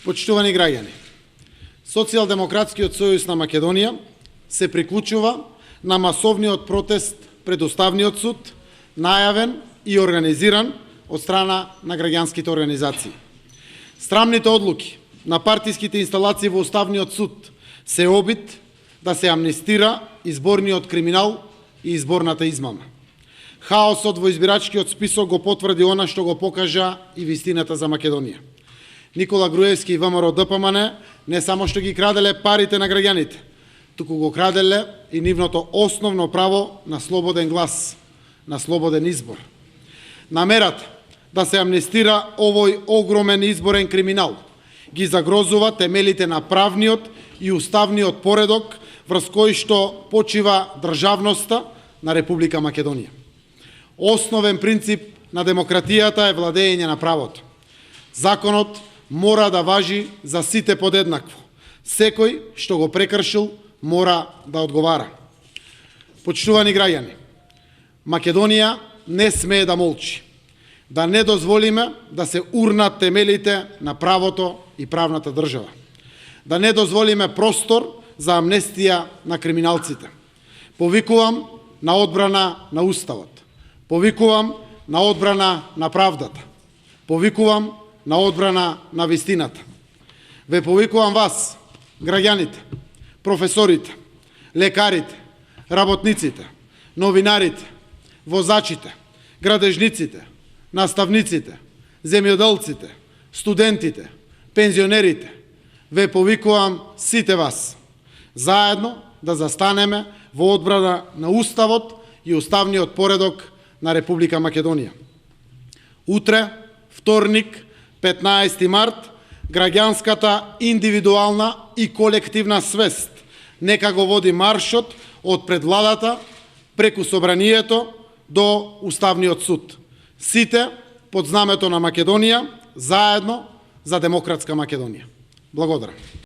Почитувани граѓани, Социјалдемократскиот сојуз на Македонија се приклучува на масовниот протест пред Уставниот суд, најавен и организиран од страна на граѓанските организации. Срамните одлуки на партиските инсталации во Уставниот суд се обид да се амнестира изборниот криминал и изборната измама. Хаосот во избирачкиот список го потврди она што го покажа и вистината за Македонија. Никола Груевски и ВМРО ДПМН не само што ги краделе парите на граѓаните, туку го краделе и нивното основно право на слободен глас, на слободен избор. Намерата да се амнестира овој огромен изборен криминал ги загрозува темелите на правниот и уставниот поредок врз кој што почива државноста на Република Македонија. Основен принцип на демократијата е владење на правото. Законот мора да важи за сите подеднакво. Секој што го прекршил мора да одговара. Почитувани граѓани, Македонија не смее да молчи, да не дозволиме да се урнат темелите на правото и правната држава, да не дозволиме простор за амнестија на криминалците. Повикувам на одбрана на Уставот, повикувам на одбрана на правдата, повикувам на одбрана на вистината. Ве повикувам вас, граѓаните, професорите, лекарите, работниците, новинарите, возачите, градежниците, наставниците, земјоделците, студентите, пензионерите. Ве повикувам сите вас, заедно да застанеме во одбрана на Уставот и уставниот поредок на Република Македонија. Утре, вторник, 15 март, граѓанската индивидуална и колективна свест нека го води маршот од пред владата преку собранието до Уставниот суд. Сите под знамето на Македонија, заедно за демократска Македонија. Благодарам.